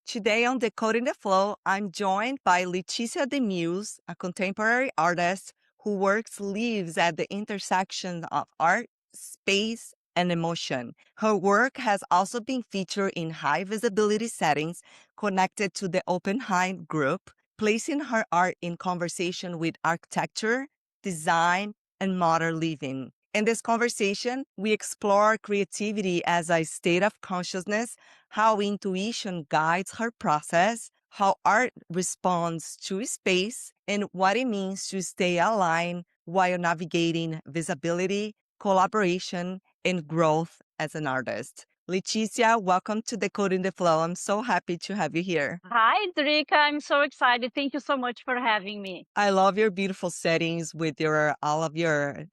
Today on Decoding the Flow, I'm joined by Leticia Demeuse, a contemporary artist who lives at the intersection of art, space, and emotion. Her work has also been featured in high visibility settings connected to the Oppenheim group, placing her art in conversation with architecture, design, and modern living. In this conversation, we explore creativity as a state of consciousness, how intuition guides her process, how art responds to space, and what it means to stay aligned while navigating visibility, collaboration, and growth as an artist. Leticia, welcome to Decoding the Flow. I'm so happy to have you here. Hi, Drica. I'm so excited. Thank you so much for having me. I love your beautiful settings with all of your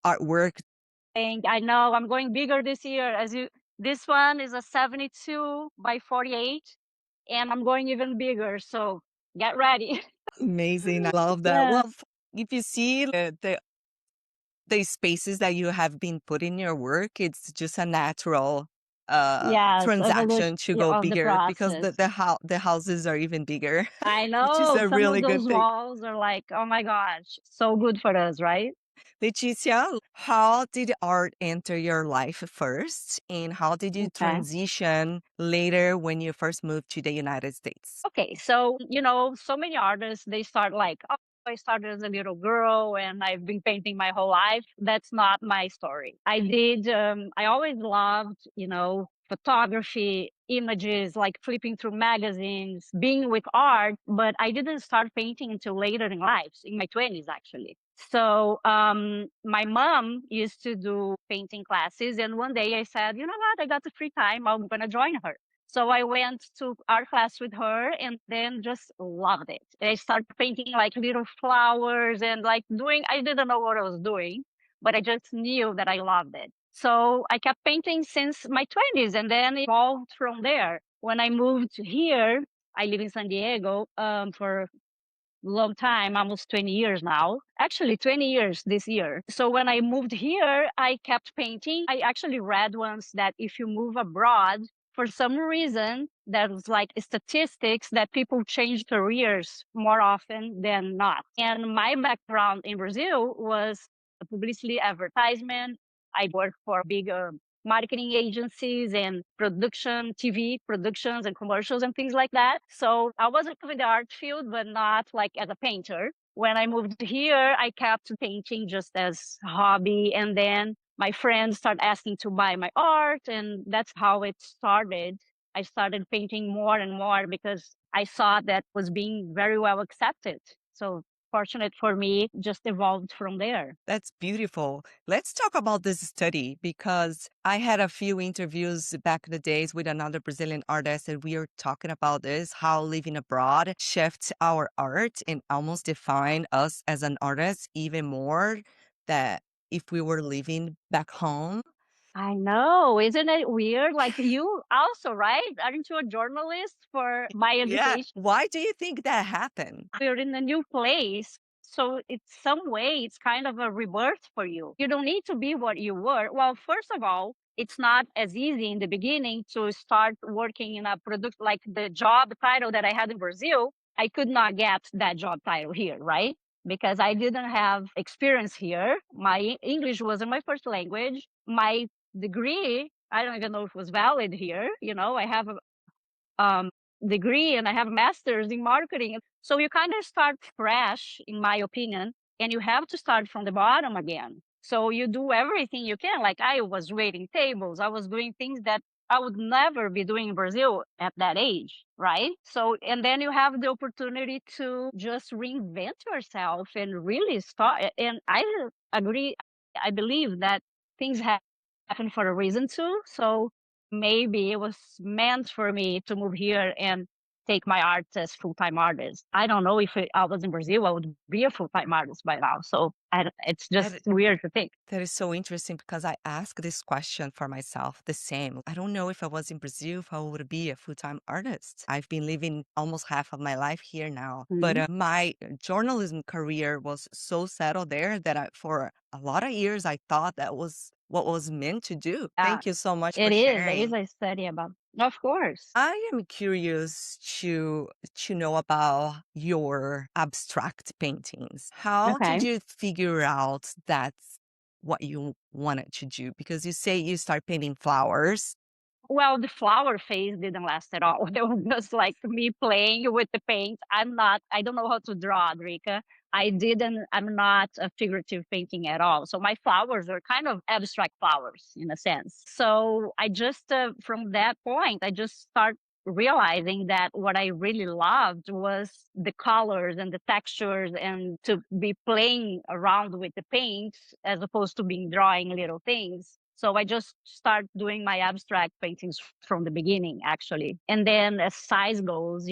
artwork. And I know I'm going bigger this year. This one is a 72 by 48, and I'm going even bigger. So get ready. Amazing. I love that. Yeah. Well, if you see the spaces that you have been put in your work, it's just a natural Yes, evolution transaction to go of the bigger because process. the houses are even bigger, I which is know a some of really good those thing. walls are like, oh my gosh, so good for us, right? Leticia, how did art enter your life first, and how did you Okay. transition later when you first moved to the United States? Okay, so so many artists they start like, oh, I started as a little girl and I've been painting my whole life. That's not my story. I always loved, photography, images, like flipping through magazines, being with art, but I didn't start painting until later in life, in my 20s actually. So my mom used to do painting classes, and one day I said, you know what, I got the free time, I'm gonna join her. So I went to art class with her and then just loved it. I started painting like little flowers and like I didn't know what I was doing, but I just knew that I loved it. So I kept painting since my 20s and then it evolved from there. When I moved here, I live in San Diego for a long time, almost 20 years now. Actually, 20 years this year. So when I moved here, I kept painting. I actually read once that if you move abroad, for some reason, there's like statistics that people change careers more often than not. And my background in Brazil was publicity advertisement. I worked for big marketing agencies and production, TV productions and commercials and things like that. So I was in the art field, but not like as a painter. When I moved here, I kept painting just as a hobby. And then my friends started asking to buy my art. And that's how it started. I started painting more and more because I saw that was being very well accepted. So fortunate for me, just evolved from there. That's beautiful. Let's talk about this study because I had a few interviews back in the days with another Brazilian artist, and we are talking about this how living abroad shifts our art and almost define us as an artist even more that if we were living back home. I know. Isn't it weird? Like you also, right? Aren't you a journalist for my Yeah. education? Why do you think that happened? We're in a new place. So it's some way it's kind of a rebirth for you. You don't need to be what you were. Well, first of all, it's not as easy in the beginning to start working in a product like the job title that I had in Brazil. I could not get that job title here, right? Because I didn't have experience here. My English wasn't my first language. My degree, I don't even know if it was valid here. I have a degree and I have a master's in marketing. So you kind of start fresh, in my opinion, and you have to start from the bottom again. So you do everything you can. Like I was waiting tables, I was doing things that I would never be doing in Brazil at that age, right? So, and then you have the opportunity to just reinvent yourself and really start. And I agree, I believe that things happen for a reason too. So maybe it was meant for me to move here and take my art as full-time artist. I don't know if I was in Brazil, I would be a full-time artist by now. So it's just That weird to think. That is so interesting because I ask this question for myself the same. I don't know if I was in Brazil, if I would be a full time artist. I've been living almost half of my life here now, but Mhm. my journalism career was so settled there that for a lot of years, I thought that was what was meant to do. Yeah, Thank you so much for it is. There is sharing. a study about. Of course. I am curious to know about your abstract paintings. How Okay. did you figure out that's what you wanted to do? Because you say you start painting flowers. Well, the flower phase didn't last at all. It was just like me playing with the paint. I don't know how to draw, Drica. I'm not a figurative painting at all. So my flowers are kind of abstract flowers in a sense. So I just, from that point, I just start realizing that what I really loved was the colors and the textures and to be playing around with the paint as opposed to being drawing little things. So I just start doing my abstract paintings from the beginning, actually. And then as size goes,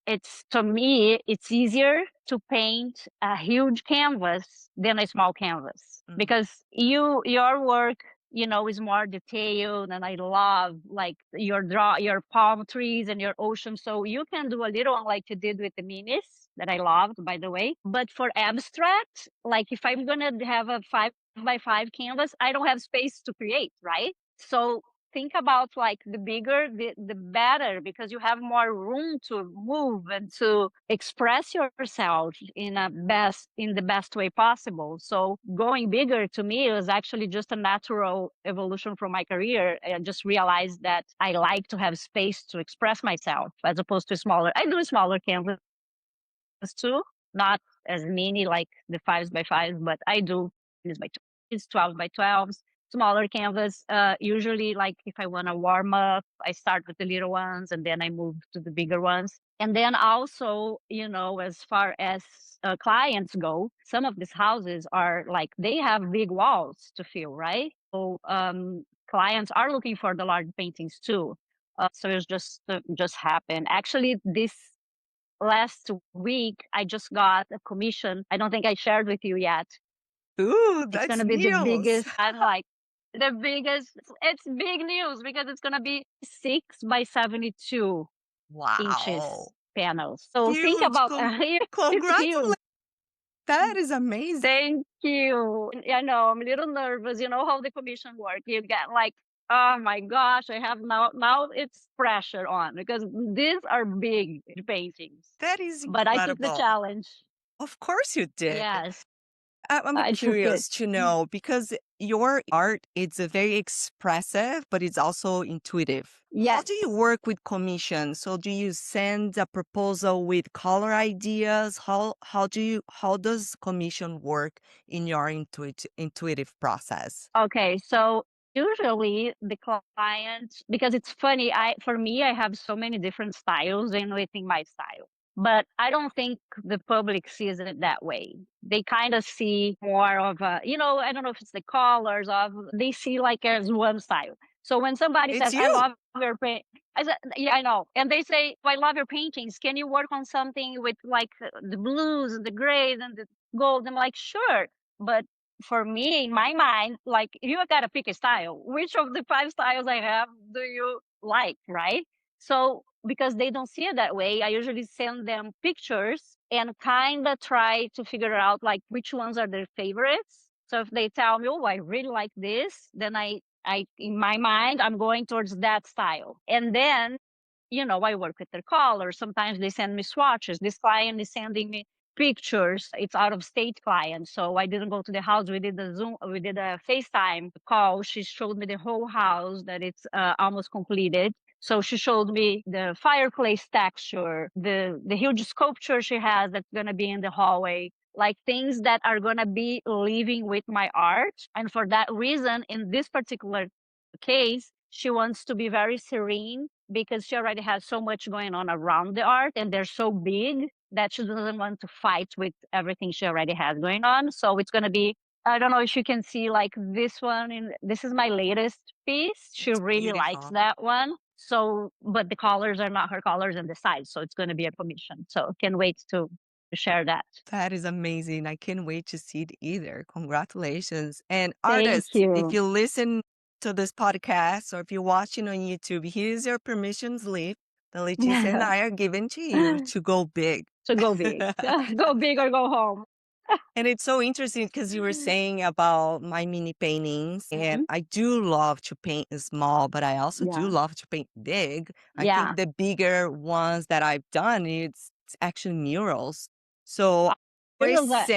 it's to me, it's easier to paint a huge canvas than a small canvas Mhm. because your work is more detailed, and I love like your palm trees and your ocean. So you can do a little like you did with the minis that I loved, by the way. But for abstract, like if I'm gonna have a 5x5 canvas, I don't have space to create, right? So think about like the bigger the better, because you have more room to move and to express yourself in the best way possible. So going bigger to me was actually just a natural evolution from my career. I just realized that I like to have space to express myself as opposed to smaller. I do smaller canvas too, not as many like the 5x5s, but I do is by 20s, 12x12s, smaller canvas. Usually, like if I want to warm up, I start with the little ones and then I move to the bigger ones. And then also, as far as clients go, some of these houses are like they have big walls to fill, right? So clients are looking for the large paintings too. So it's just happened. Actually, this last week I just got a commission. I don't think I shared with you yet. Ooh, It's going that's to be the news. biggest. I'm like the biggest. It's big news because it's going to be 6 by 72 inches Wow. panels. So think Huge. about it's Congratulations. huge. That is amazing. Thank you. I know I'm a little nervous. You know how the commission work. You get like, oh my gosh, I have now it's pressure on because these are big paintings. That is But I took the incredible. challenge. Of course you did. Yes, I'm I took it. curious to know because your art it's a very expressive, but it's also intuitive. How do Yes. you work with commission? So do you send a proposal with color ideas? How does commission work in your intuitive process? Okay. So usually the client, because it's funny, for me, I have so many different styles and within my style. But I don't think the public sees it that way. They kind of see more of I don't know if it's the colors of, they see like as one style. So when somebody It's says, I you. love your paint, I said, yeah, I know. And they say, I love your paintings. Can you work on something with like the blues and the grays and the gold? I'm like, sure. But for me, in my mind, like you gotta pick a style. Which of the five styles I have do you like, right? So because they don't see it that way, I usually send them pictures and kind of try to figure out like which ones are their favorites. So if they tell me, oh, I really like this, then I in my mind, I'm going towards that style. And then I work with their colors. Sometimes they send me swatches. This client is sending me pictures. It's out of state client. So I didn't go to the house. We did a FaceTime call. She showed me the whole house that it's almost completed. So she showed me the fireplace texture, the huge sculpture she has that's gonna be in the hallway, like things that are gonna be living with my art. And for that reason, in this particular case, she wants to be very serene because she already has so much going on around the art and they're so big that she doesn't want to fight with everything she already has going on. So it's going to be, I don't know if you can see like this one. This is my latest piece. She It's really likes beautiful. that one. So, but the colors are not her colors and the size. So it's going to be a commission. So can't wait to share that. That is amazing. I can't wait to see it either. Congratulations. And Thank artists, if you. you listen to this podcast or if you're watching on YouTube, here's your permission slip that Leticia and I are giving to you to go big. To go big. Go big or go home. And it's so interesting because you were saying about my mini paintings, and Mhm. I do love to paint small, but I also do Yeah. love to paint big. I Yeah. think the bigger ones that I've done, it's actually murals. So Here's that.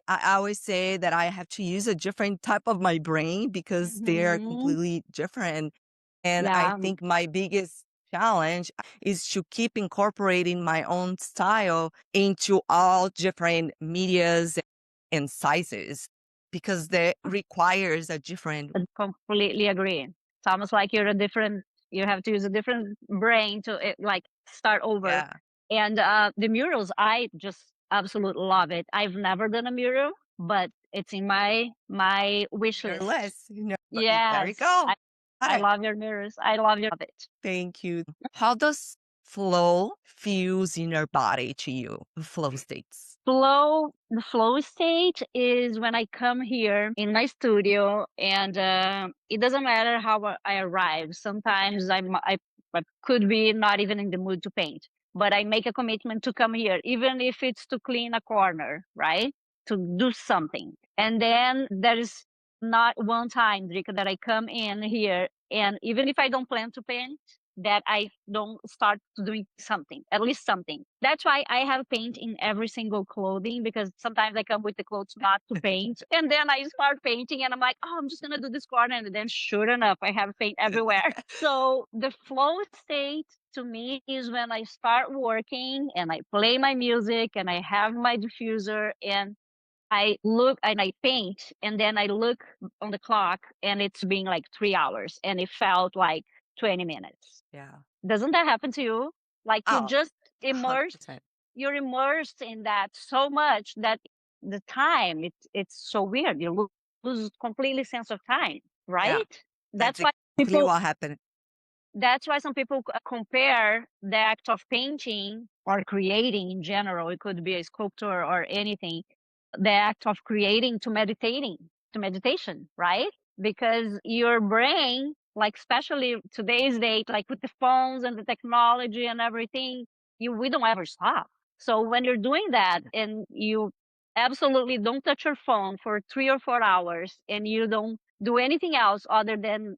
I always say that I have to use a different type of my brain because they're Mhm. completely different. And I Yeah. think my biggest challenge is to keep incorporating my own style into all different medias and sizes because that requires a different. I completely agree. It's almost like you have to use a different brain to like start over. Yeah, And the murals, I just absolutely love it. I've never done a mural, but it's in my wish or list. less, but there you Yes, go. Got I it. love your mirrors. I love your it. Thank you. How does flow feels in your body to you? Flow states. The flow stage is when I come here in my studio, and it doesn't matter how I arrive. Sometimes I could be not even in the mood to paint, but I make a commitment to come here, even if it's to clean a corner, right? To do something. And then there is not one time, Drika, that I come in here, and even if I don't plan to paint, that I don't start doing something, at least something. That's why I have paint in every single clothing, because sometimes I come with the clothes not to paint. And then I start painting and I'm like, oh, I'm just going to do this corner. And then sure enough, I have paint everywhere. So the flow state to me is when I start working and I play my music and I have my diffuser and I look and I paint, and then I look on the clock and it's been like 3 hours and it felt like 20 minutes. Yeah. Doesn't that happen to you? Like you Oh, just immersed, 100%. you're immersed in that so much that the time, it's so weird. You lose completely sense of time, Yeah. right? That's That's why exactly people what happened. that's why some people compare the act of painting or creating in general, it could be a sculpture or anything, the act of creating to meditating, to meditation, right? Because your brain, like especially today's date, like with the phones and the technology and everything, we don't ever stop. So when you're doing that and you absolutely don't touch your phone for 3 or 4 hours and you don't do anything else other than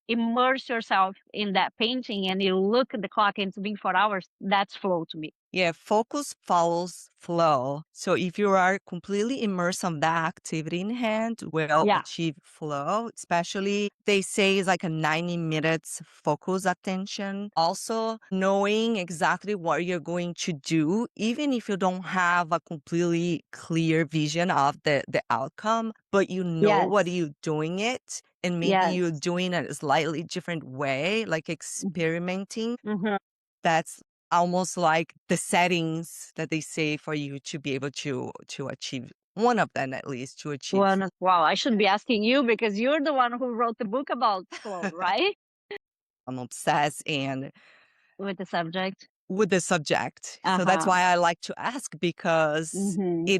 immerse yourself in that painting and you look at the clock and it's been 4 hours, that's flow to me. Yeah, focus follows flow. So if you are completely immersed on that activity in hand, will Yeah. achieve flow. Especially they say it's like a 90 minutes focus attention. Also knowing exactly what you're going to do, even if you don't have a completely clear vision of the outcome, but you know what Yes. you're doing it. And maybe you're Yes. doing it a slightly different way, like experimenting. Mhm. That's almost like the settings that they say for you to be able to achieve one of them at least to achieve. Wow, I should be asking you because you're the one who wrote the book about flow, right? I'm obsessed and With the subject. with the subject. So that's Uh-huh. why I like to ask because Mhm.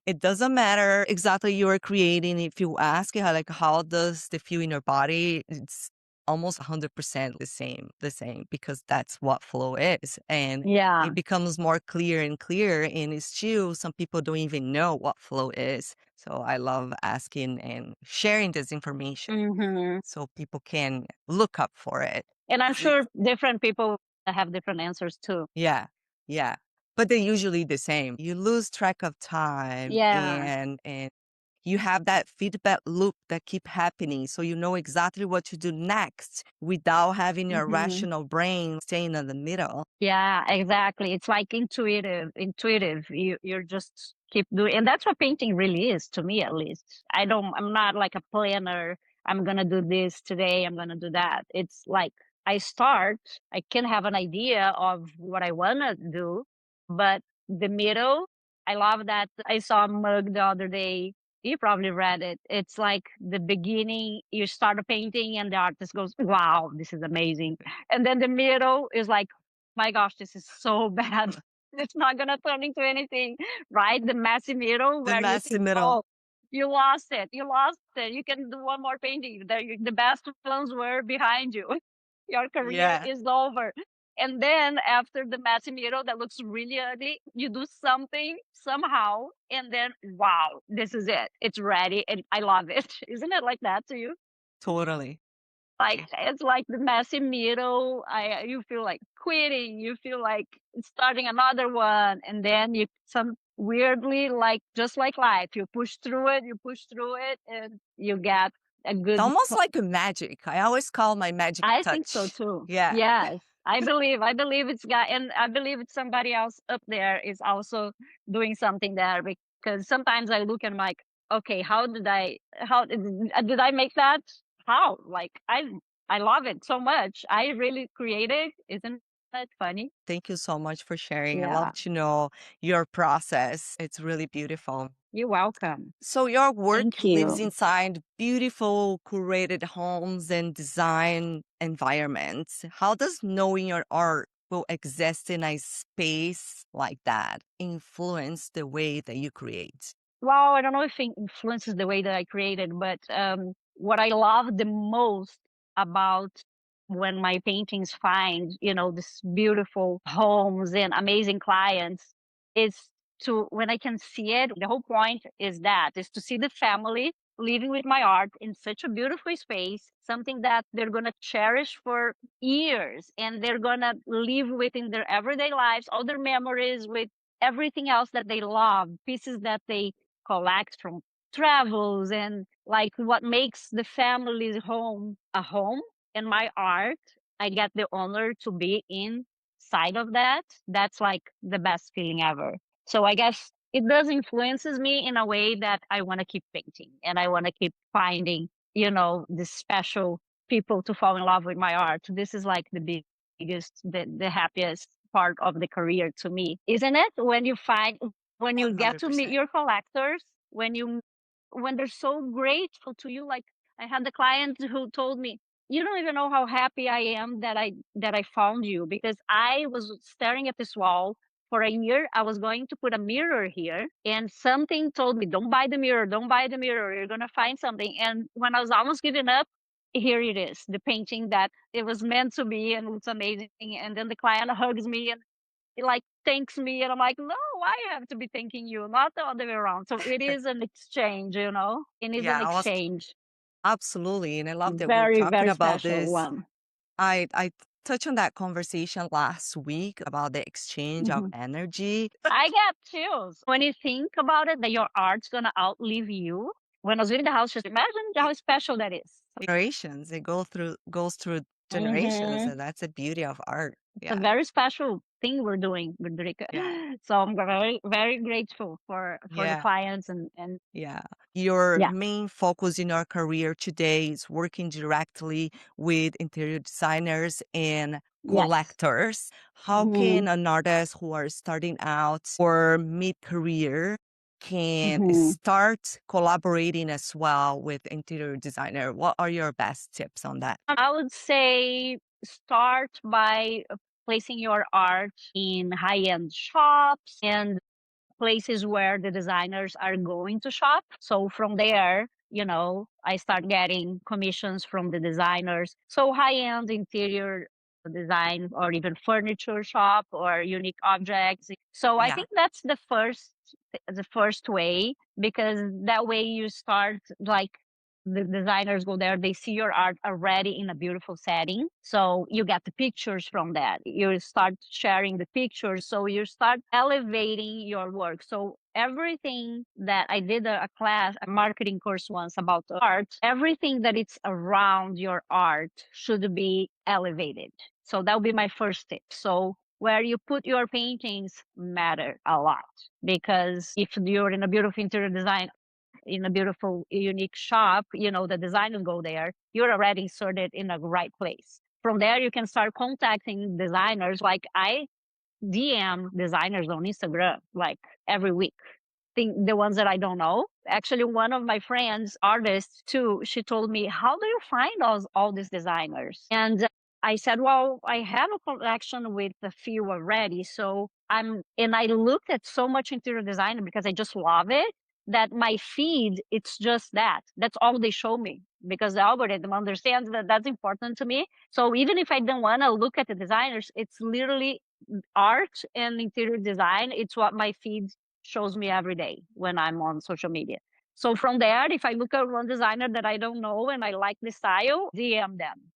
it doesn't matter exactly you're creating. If you ask like how does the feel in your body, it's almost 100% the same because that's what flow is. And Yeah. it becomes more clear and clear. And it's still some people don't even know what flow is. So I love asking and sharing this information Mhm. so people can look up for it. And I'm 'Cause sure it's different people have different answers too. yeah, yeah. But they're usually the same. You lose track of time Yeah. and you have that feedback loop that keep happening. So you know exactly what to do next without having your Mhm. rational brain staying in the middle. Yeah, exactly. It's like intuitive. You're just keep doing, and that's what painting really is to me, at least. I'm not like a planner. I'm gonna do this today. I'm gonna do that. It's like I start. I can have an idea of what I wanna do, but the middle. I love that. I saw a mug the other day. You probably read it. It's like the beginning. You start a painting, and the artist goes, "Wow, this is amazing." And then the middle is like, my gosh, this is so bad. It's not gonna turn into anything, right? The messy middle The where you messy think, middle. oh, you lost it. You lost it. You can do one more painting. The best ones were behind you. Your career Yeah. is over. And then after the messy middle that looks really ugly, you do something somehow, and then wow, this is it. It's ready, and I love it. Isn't it like that to you? Totally. Like it's like the messy middle. I You feel like quitting. You feel like starting another one, and then you some weirdly like just like life. You push through it, and you get a It's good. almost like a magic. I always call my magic I think so touch. too. Yeah. Yes. I believe it's got, and I believe it's somebody else up there is also doing something there, because sometimes I look and I'm like, okay, how did I make that? How? Like I love it so much. I really created. Isn't that funny? Thank you so much for sharing. I Yeah. love to know your process. It's really beautiful. You're welcome. So your work Thank lives you. inside beautiful curated homes and design environments. How does knowing your art will exist in a space like that influence the way that you create? Well, I don't know if it influences the way that I created, but what I love the most about when my paintings find, this beautiful homes and amazing clients is to when I can see it. The whole point is to see the family living with my art in such a beautiful space, something that they're gonna cherish for years, and they're gonna live with in their everyday lives, all their memories with everything else that they love, pieces that they collect from travels, and like what makes the family's home a home. In my art, I get the honor to be inside of that. That's like the best feeling ever. So I guess it does influences me in a way that I want to keep painting, and I want to keep finding, the special people to fall in love with my art. This is like the happiest part of the career to me, isn't it? When you get to meet 100%. your collectors, when they're so grateful to you. Like, I had the client who told me, you don't even know how happy I am that I found you, because I was staring at this wall for a year. I was going to put a mirror here, and something told me, don't buy the mirror, don't buy the mirror, you're gonna find something. And when I was almost giving up, here it is, the painting that it was meant to be, and it's amazing. And then the client hugs me, and he, like, thanks me, and I'm like, "No, I have to be thanking you, not the other way around." So it is an exchange, It is Yeah, an I was exchange. absolutely. And I love that we're Very, talking very about special this. one. I touched on that conversation last week about the exchange of Mhm. energy. I get chills when you think about it, that your art's gonna outlive you. When I was leaving the house, just imagine how special that is. Generations. It goes through generations, Mhm. and that's the beauty of art. It's a Yeah. very special thing we're doing with Drica. Yeah. So I'm very, very grateful for the Yeah. clients, and Yeah. Your yeah. main focus in your career today is working directly with interior designers and Yes. collectors. How can Mhm. an artist who are starting out or mid-career can Mhm. start collaborating as well with interior designer? What are your best tips on that? I would say start by placing your art in high-end shops and places where the designers are going to shop. So from there, I start getting commissions from the designers. So high-end interior design, or even furniture shop, or unique objects. So I Yeah. think that's the first way, because that way you start, like, the designers go there, they see your art already in a beautiful setting. So you get the pictures from that. You start sharing the pictures. So you start elevating your work. So everything that I did a marketing course once about art, everything that it's around your art should be elevated. So that would be my first tip. So where you put your paintings matter a lot, because if you're in a beautiful interior design, in a beautiful, unique shop, the designers go there, you're already inserted in the right place. From there, you can start contacting designers. Like, I DM designers on Instagram like every week. Think the ones that I don't know. Actually, one of my friends, artists too, she told me, "How do you find all these designers?" And I said, "Well, I have a collection with a few already." And I looked at so much interior design because I just love it, that my feed, it's just that. That's all they show me. because the algorithm understands that that's important to me. So even if I don't want to look at the designers, it's literally art and interior design. It's what my feed shows me every day when I'm on social media. So from there, if I look at one designer that I don't know and I like the style, DM them.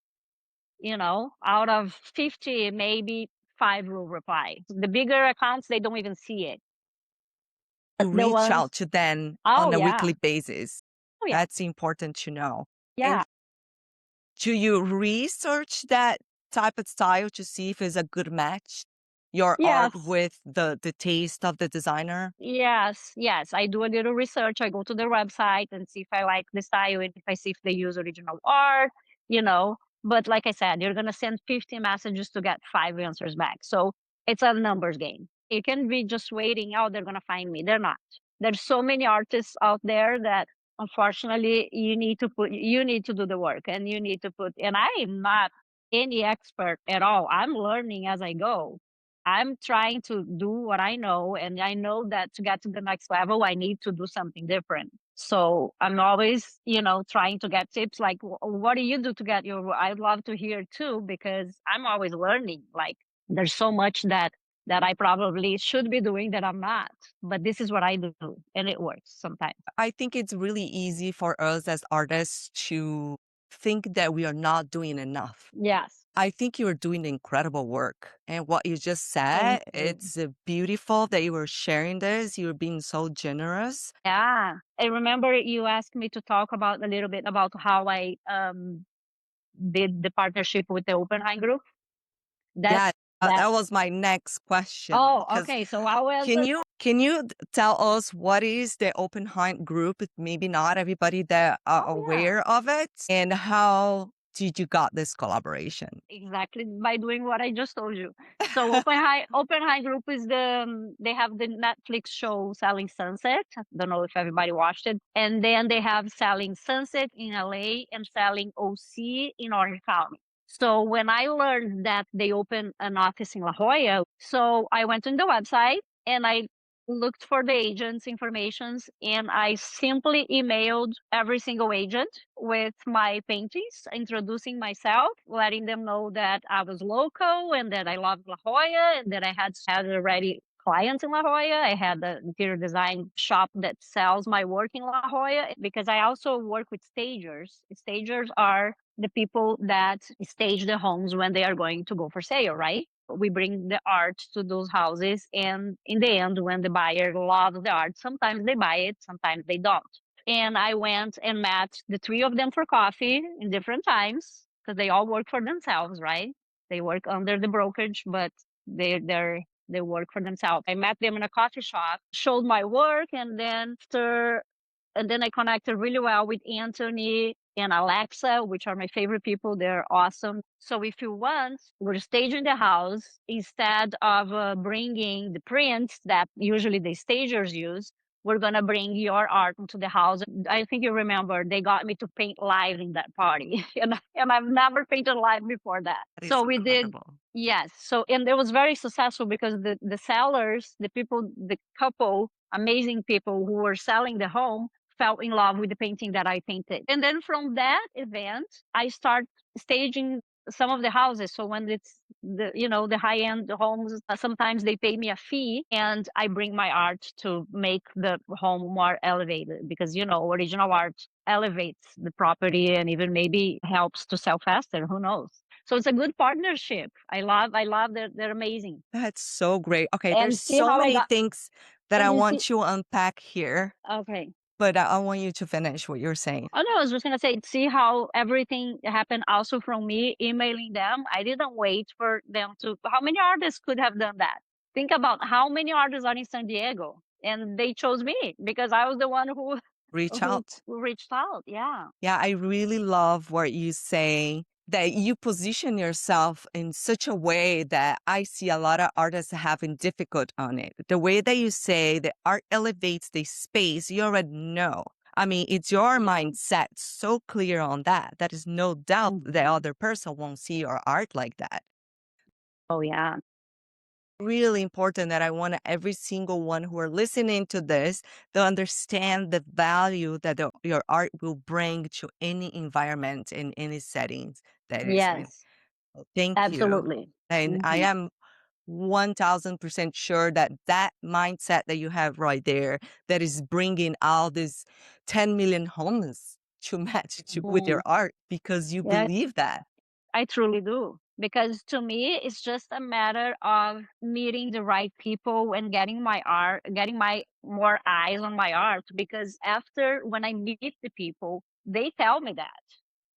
Out of 50, maybe five will reply. The bigger accounts, they don't even see it. You But the reach ones, out to them oh on a yeah, weekly basis. oh yeah, That's important to know. yeah, And do you research that type of style to see if it's a good match? Your art yes. with the taste of the designer? Yes, yes. I do a little research. I go to their website and see if I like the style and if I see if they use original art, you know. But like I said, you're gonna send 50 messages to get five answers back. So it's a numbers game. You can be just waiting, oh, they're gonna find me. They're not. There's so many artists out there that unfortunately you need to do the work and you need to put and I am not any expert at all. I'm learning as I go. I'm trying to do what I know, and I know that to get to the next level, I need to do something different. So I'm always, trying to get tips like, what do you do to get your? I'd love to hear too because I'm always learning. Like there's so much that I probably should be doing that I'm not, but this is what I do, and it works sometimes. I think it's really easy for us as artists to think that we are not doing enough. Yes, I think you're doing incredible work. And what you just thank said, you. it's beautiful that you were sharing this. You're being so generous. Yeah, I remember you asked me to talk about a little bit about how I did the partnership with the Oppenheim group. That Yeah, that that was my next question. Oh, Because okay, so I was can you tell us what is the Oppenheim group? Maybe not everybody that are oh, yeah, aware of it, and how did you got this collaboration? exactly by doing what I just told you. So Oppenheim Group is they have the Netflix show Selling Sunset. I don't know if everybody watched it. And then they have Selling Sunset in LA and Selling OC in Orange County. So when I learned that they opened an office in La Jolla, so I went on the website and I looked for the agent's informations and I simply emailed every single agent with my paintings, introducing myself, letting them know that I was local and that I loved La Jolla and that I had already clients in La Jolla. I had the interior design shop that sells my work in La Jolla because I also work with stagers. Stagers are the people that stage the homes when they are going to go for sale, right? We bring the art to those houses, and in the end, when the buyer loves the art, sometimes they buy it, sometimes they don't. And I went and met the three of them for coffee in different times because they all work for themselves, right? They work under the brokerage, but they work for themselves. I met them in a coffee shop, showed my work, and then I connected really well with Anthony and Alexa, which are my favorite people. They're awesome. So if you want, we're staging the house instead of bringing the prints that usually the stagers use. We're gonna bring your art into the house. I think you remember they got me to paint live in that party, and I've never painted live before that. That is So we did. incredible. Yes. So and it was very successful because the sellers, the people, the couple, amazing people who were selling the home fell in love with the painting that I painted. And then from that event, I start staging some of the houses. So when it's the high end homes, sometimes they pay me a fee and I bring my art to make the home more elevated because original art elevates the property and even maybe helps to sell faster. Who knows? So it's a good partnership. I love they're amazing. That's so great. Okay, there's And see so how I many got things that and I you want see to unpack here, okay. but I want you to finish what you're saying. Oh no, I was just gonna say, see how everything happened also from me emailing them. I didn't wait for them to. How many artists could have done that? Think about how many artists are in San Diego, and they chose me because I was the one who Reach who out. reached out. Yeah. Yeah, I really love what you say that you position yourself in such a way that I see a lot of artists having difficult on it. The way that you say that art elevates the space, you already know. I mean, it's your Yeah. mindset so clear on that. That is no doubt the Mhm. other person won't see your art like that. Oh yeah. Really important that I want every single one who are listening to this to understand the value that your art will bring to any environment in any settings that is in. Yes, So thank you. absolutely. And I Hmm. am 1000% sure that that mindset that you have right there that is bringing all these 10 million homes to match with Hmm. your art because you Yeah, believe that. I truly do. Because to me, it's just a matter of meeting the right people and getting my art, getting my more eyes on my art. Because after when I meet the people, they tell me that,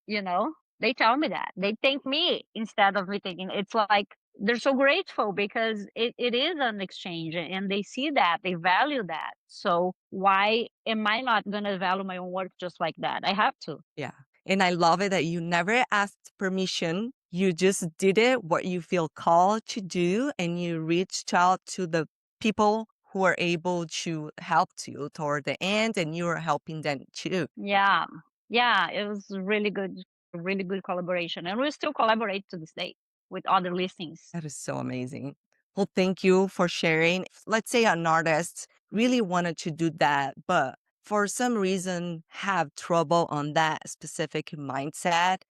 you know, they tell me that. They thank me instead of me thinking. It's like they're so grateful because it is an exchange and they see that, they value that. So why am I not going to value my own work just like that? I have to. Yeah. And I love it that you never asked permission. You just did it, what you feel called to do, and you reached out to the people who are able to help you toward the end, and you are helping them too. Yeah. Yeah, it was really good collaboration. And we still collaborate to this day with other listings. That is so amazing. Well, thank you for sharing. Let's say an artist really wanted to do that, but for some reason have trouble on that specific mindset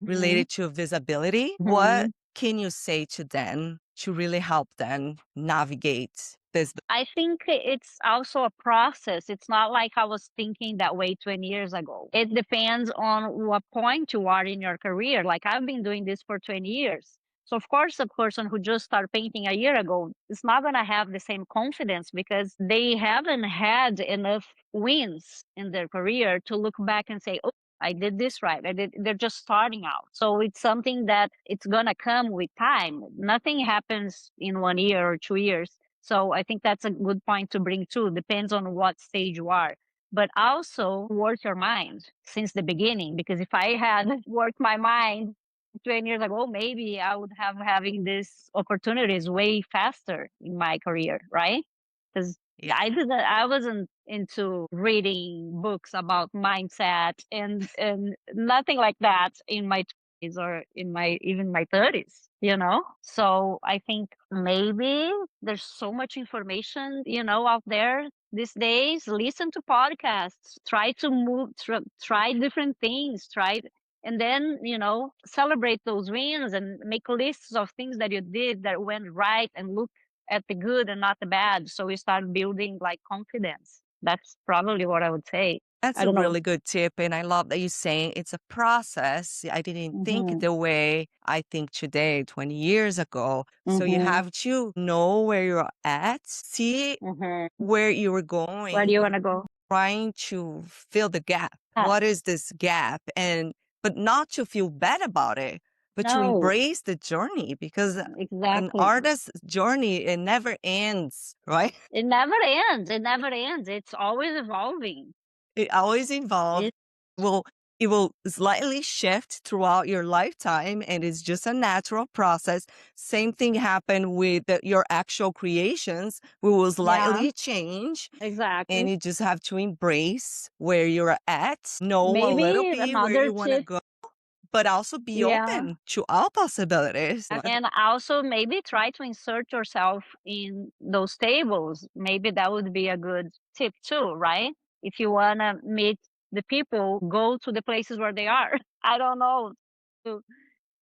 Mhm. related to visibility. What Mhm. can you say to them to really help them navigate this? I think it's also a process. It's not like I was thinking that way 20 years ago. It depends on what point you are in your career. Like I've been doing this for 20 years. So of course, a person who just started painting a year ago is not going to have the same confidence because they haven't had enough wins in their career to look back and say, "Oh, I did this right. I did." They're just starting out. So it's something that it's going to come with time. Nothing happens in 1 year or 2 years. So I think that's a good point to bring too. Depends on what stage you are. But also work your mind since the beginning. Because if I had worked my mind 20 years ago, maybe I would have having these opportunities way faster in my career, right? Because Yeah, I wasn't into reading books about mindset and nothing like that in my 20s or in my even my 30s, you know? So I think maybe there's so much information, out there these days. Listen to podcasts, try to try different things, and then, celebrate those wins and make lists of things that you did that went right and look at the good and not the bad. So we start building like confidence. That's probably what I would say. that's I a don't know. really good tip. And I love that you're saying it's a process. I didn't think Mhm. the way I think today, 20 years ago. So you Mhm. have to know where you're at, see Mhm. where you were Where do going, you want to go? trying to fill the gap. What Yes. is this gap? And but not to feel bad about it, but to No, embrace the journey because an exactly. artist's journey it never ends, right? It never ends. It never ends. It's always evolving. It always involves It will it will slightly shift throughout your lifetime and it's just a natural process. Same thing happen with your actual creations. We will Yeah, slightly change and exactly. you just have to embrace where you're at, know a little Maybe bit where another you want to tip. go, but also be Yeah. open to all possibilities. And also maybe try to insert yourself in those tables. Maybe that would be a good tip too, right? If you want to meet the people, go to the places where they are. I don't know. To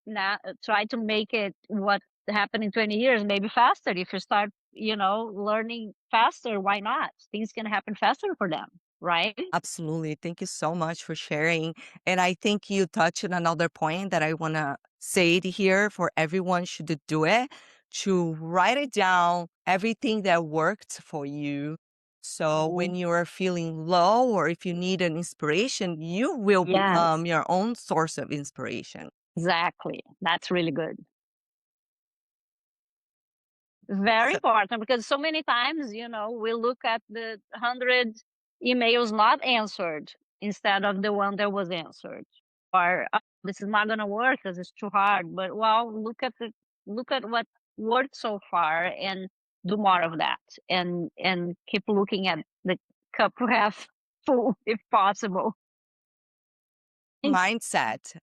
not try to make it what happened in 20 years, maybe faster. If you start, learning faster, why not? Things can happen faster for them, right? Absolutely. Thank you so much for sharing. And I think you touched on another point that I want to say it here for everyone should do it to write it down, everything that worked for you. So Mhm. when you are feeling low or if you need an inspiration, you will Yes, become your own source of inspiration. exactly. That's really good. Very So important because so many times, we look at the 100 emails not answered instead of the one that was answered. Or "Oh, this is not going to work because it's too hard." But well, look at what worked so far and do more of that, and keep looking at the cup half full if possible. Think- mindset,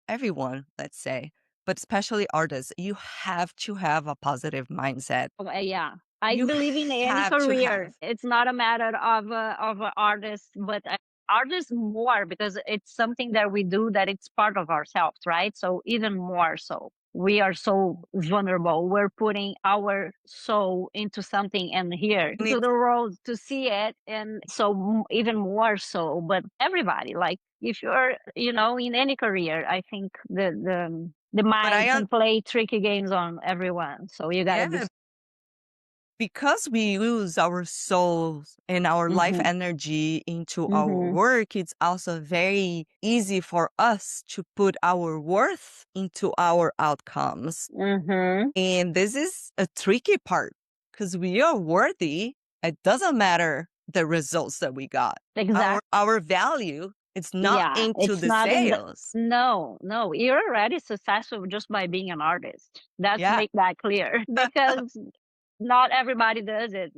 everyone, let's say. but especially artists, you have to have a positive mindset. Yeah. I You believe in any have to career. have. It's not a matter of a artist, but artists more because it's something that we do that it's part of ourselves, right? So even more so, we are so vulnerable. We're putting our soul into something and here And to it's the world to see it, and so even more so. But everybody, like if you're, in any career, I think the but mind can play tricky games on everyone. So you got to be. yeah, because we use our souls and our life Mhm. energy into our Mhm. work, it's also very easy for us to put our worth into our outcomes. Mhm. And this is a tricky part because we are worthy. It doesn't matter the results that we got. Exactly. Our value, it's not Yeah, into it's the not in the. sales. No, no, you're already successful just by being an artist. Let's Yeah. make that clear because not everybody does it,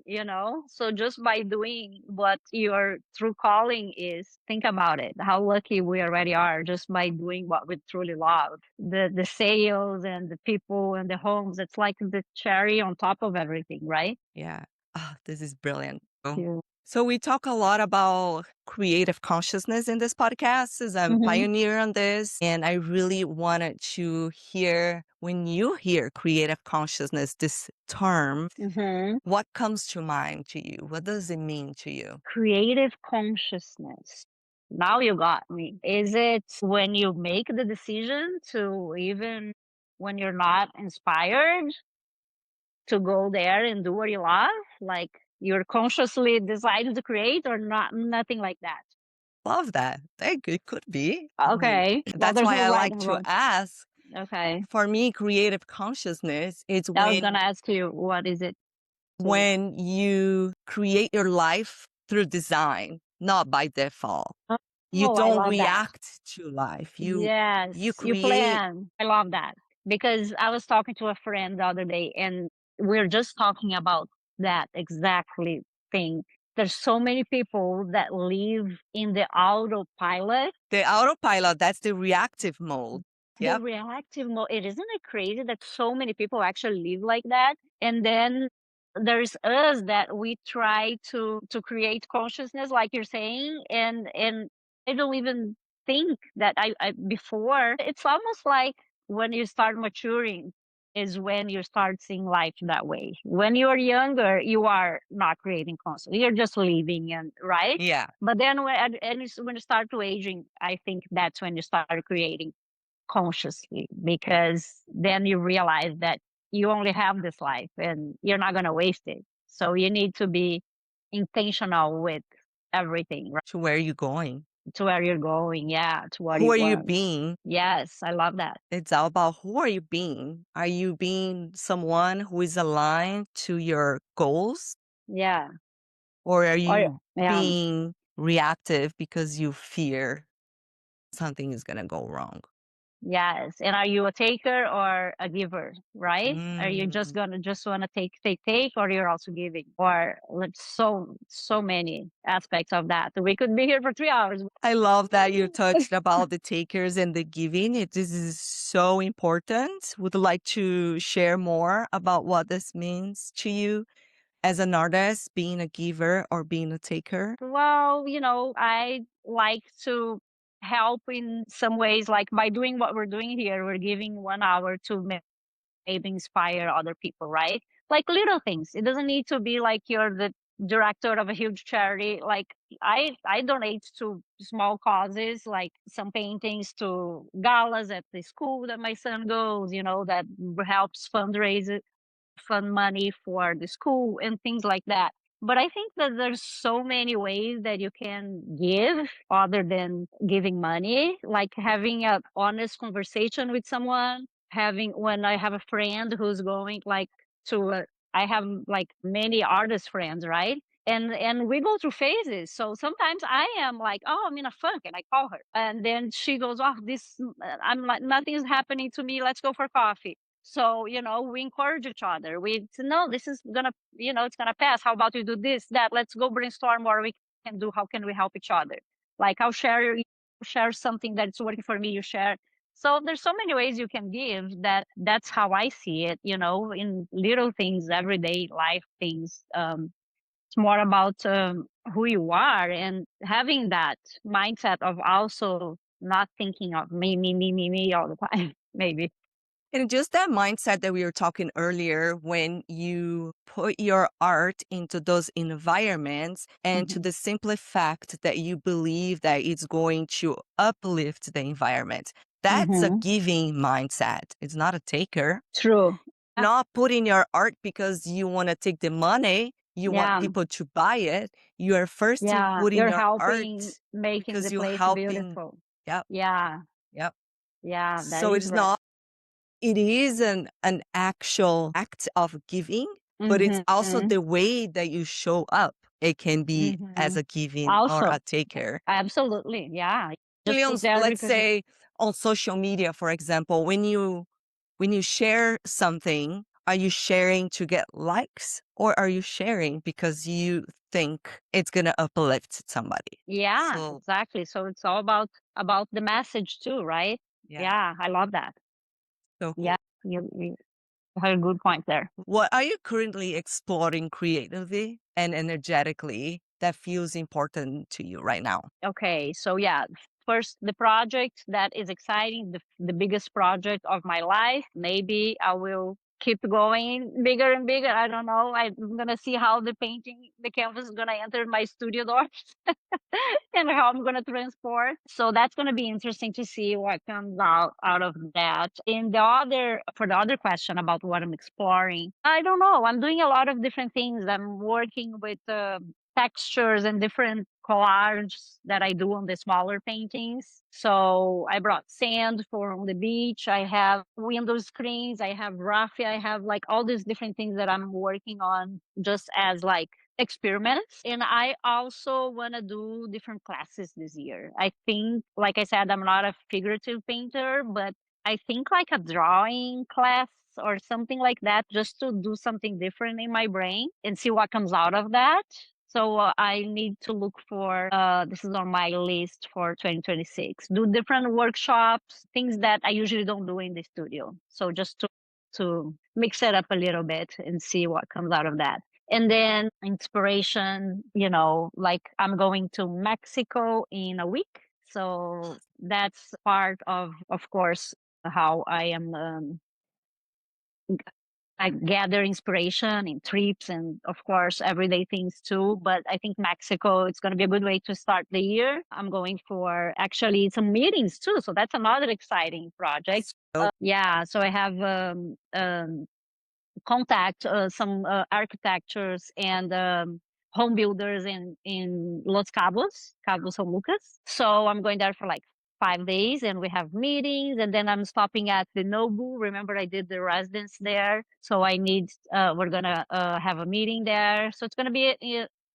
So just by doing what your true calling is, think about it. How lucky we already are just by doing what we truly love. The sales and the people and the homes, it's like the cherry on top of everything, right? Yeah. Ah, this is brilliant. Oh. Yeah. So we talk a lot about creative consciousness in this podcast as I'm Mhm. pioneer on this. And I really wanted to hear when you hear creative consciousness, this term, Mhm. what comes to mind to you? What does it mean to you? Creative consciousness. Now you got me. Is it when you make the decision to, even when you're not inspired, to go there and do what you love? Like you're consciously deciding to create or not, nothing like that? Love that. It could be. I mean, Okay. Well, that's there's why no I right like and to wrong. ask. Okay. For me, creative consciousness is I was gonna ask you, what is it? So, when you create your life through design, not by default. You oh, I don't love that. react to life. You Yes, you create. plan. I love that because I was talking to a friend the other day and we're just talking about that exactly thing. There's so many people that live in the autopilot, The autopilot, that's the reactive mode. the Yep. reactive mode. It isn't it crazy that so many people actually live like that? And then there's us that we try to create consciousness, like you're saying, and I don't even think that I before. It's almost like when you start maturing is when you start seeing life that way. When you're younger, you are not creating consciousness. You're just living and right. Yeah. But then when you start to aging, I think that's when you start creating consciously because then you realize that you only have this life and you're not going to waste it. So you need to be intentional with everything, right? To where you're going. To where you're going. Yeah. To what Who you are you want. being? Yes. I love that. It's all about who are you being? Are you being someone who is aligned to your goals? Yeah. Or are Or, you yeah. being reactive because you fear something is going to go wrong? Yes. And are you a taker or a giver, right? Are you just Mm. gonna just wanna take, or you're also giving? Or like so many aspects of that. We could be here for 3 hours. I love that you touched about the takers and the giving. This is so important. Would like to share more about what this means to you as an artist, being a giver or being a taker? Well, I like to help in some ways, like by doing what we're doing here, we're giving 1 hour to maybe inspire other people, right? Like little things. It doesn't need to be like you're the director of a huge charity. Like I donate to small causes, like some paintings to galas at the school that my son goes, that helps fund money for the school and things like that. But I think that there's so many ways that you can give other than giving money, like having a honest conversation with someone, having when I have a friend who's going like to I have like many artist friends, right? And we go through phases. So sometimes I am like, oh, I'm in a funk, and I call her, and then she goes, oh, this I'm like nothing is happening to me. Let's go for coffee. So, we encourage each other. We say, no, this is gonna, it's gonna pass. How about you do this, that? Let's go brainstorm what we can do. How can we help each other? Like I'll share something that's working for me. You share. So there's so many ways you can give that. That's how I see it, in little things, everyday life things. It's more about who you are and having that mindset of also not thinking of me all the time, maybe. And just that mindset that we were talking earlier, when you put your art into those environments and to Hmm. the simple fact that you believe that it's going to uplift the environment, that's a Hmm. giving mindset. It's not a taker. True. Yeah. Not putting your art because you want to take the money, you want Yeah. people to buy it. You are first Yeah. putting You're your helping art making because the you're place helping. beautiful. Yep, Yeah. yep. Yeah. That So it is is right. not, it is an actual act of giving, but it's also Hmm. the way that you show up. It can be as Hmm. a giving or Also, a taker. absolutely. Yeah. Just put there Let's because say on social media, for example, when you share something, are you sharing to get likes or are you sharing because you think it's going to uplift somebody? yeah, So, exactly. So it's all about the message too, right? yeah, Yeah, I love that. so Yeah, cool. you have a good point there. What are you currently exploring creatively and energetically that feels important to you right now? Okay, so yeah, first the project that is exciting, the biggest project of my life. Maybe I will keep going bigger and bigger. I don't know. I'm gonna see how the canvas is gonna enter my studio doors and how I'm gonna transport. So that's gonna be interesting to see what comes out of that. In the other for the other question about what I'm exploring, I don't know. I'm doing a lot of different things. I'm working with textures and different collages that I do on the smaller paintings. So I brought sand for on the beach. I have window screens. I have raffia. I have like all these different things that I'm working on just as like experiments. And I also want to do different classes this year. I think, like I said, I'm not a figurative painter, but I think like a drawing class or something like that, just to do something different in my brain and see what comes out of that. So I need to look for, this is on my list for 2026, do different workshops, things that I usually don't do in the studio. So just to mix it up a little bit and see what comes out of that. And then inspiration, like I'm going to Mexico in a week. So that's part of course, how I am I gather inspiration in trips and of course everyday things too. But I think Mexico, it's going to be a good way to start the year. I'm going for actually some meetings too. So that's another exciting project. So Yeah. So I have contact some architectures and home builders in Los Cabos, Cabos San Lucas. So I'm going there for like 5 days, and we have meetings. And then I'm stopping at the Nobu. Remember, I did the residence there, so I need. We're gonna have a meeting there. So it's gonna be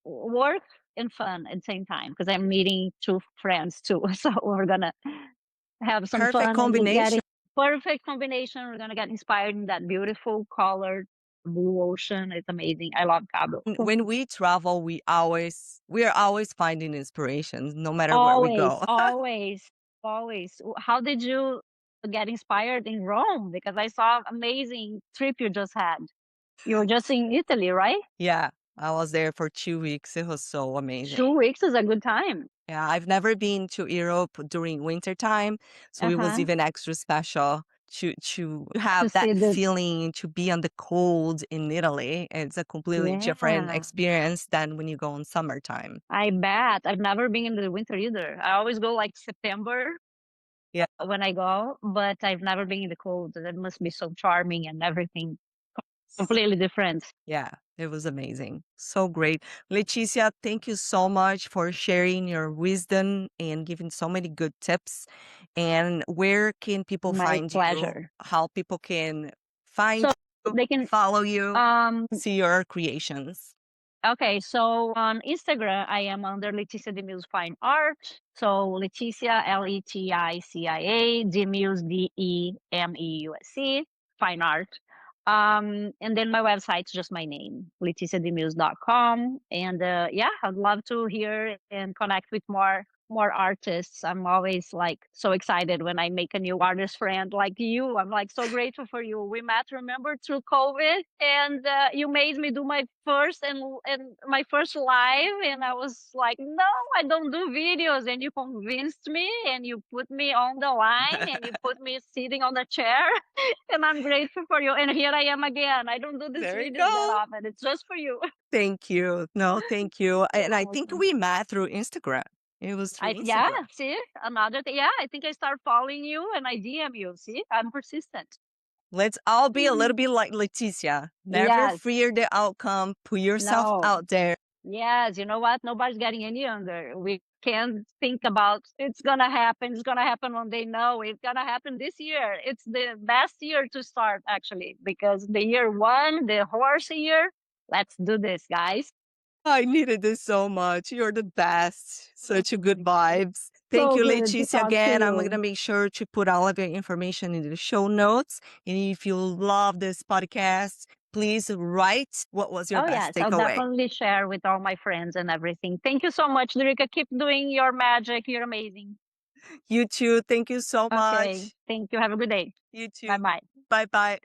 work and fun at the same time because I'm meeting two friends too. So we're gonna have some perfect fun and combination. getting perfect combination. We're gonna get inspired in that beautiful colored blue ocean. It's amazing. I love Cabo. When we travel, we are always finding inspirations no matter where we Always, go. always, always. How did you get inspired in Rome? Because I saw amazing trip you just had. You were just in Italy, right? Yeah, I was there for 2 weeks. It was so amazing. 2 weeks is a good time. Yeah, I've never been to Europe during winter time, so Uh it was huh. even extra special to To have see that the feeling to be on the cold in Italy. It's a completely different yeah. experience than when you go in summertime. I bet. I've never been in the winter either. I always go like September Yeah. when I go, but I've never been in the cold. That must be so charming and everything. Completely different. Yeah, it was amazing. So great. Leticia, thank you so much for sharing your wisdom and giving so many good tips. And where can people My find you? pleasure. How people can find So you, they can follow you, um see your creations? okay, so on Instagram I am under Leticia Demeuse Fine Art. So Leticia Leticia Demeuse Demeuse Fine Art. And then my website's just my name, leticiademeuse.com. And yeah, I'd love to hear and connect with more more artists. I'm always like so excited when I make a new artist friend like you. I'm like so grateful for you. We met, remember, through COVID, and you made me do my first and my first live, and I was like, no, I don't do videos, and you convinced me, and you put me on the line, and you put me sitting on the chair, and I'm grateful for you. And here I am again. I don't do these There you videos that go. often. It's just for you. Thank you. No, thank you. You're And I think welcome. we met through Instagram. It was through I yeah, Instagram. see another thing. Yeah, I think I start following you and I DM you. See, I'm persistent. Let's all be a little Mhm. bit like Leticia. Never Yes. fear the outcome. Put yourself No. out there. Yes. You know what? Nobody's getting any younger. We can't think about it's gonna happen. It's gonna happen one day. No, it's gonna happen this year. It's the best year to start actually because the year one, the horse year. Let's do this, guys. I needed this so much. You're the best. Such a good vibes. Thank So you, good to Leticia, talk to again. I'm going to you. make sure to put all of your information in the show notes. And if you love this podcast, please write what was your Oh, best yes, I'll takeaway. definitely share with all my friends and everything. Thank you so much, Drica. Keep doing your magic. You're amazing. You too. Thank you so Okay. much. Thank you. Have a good day. You Bye too. bye. Bye bye.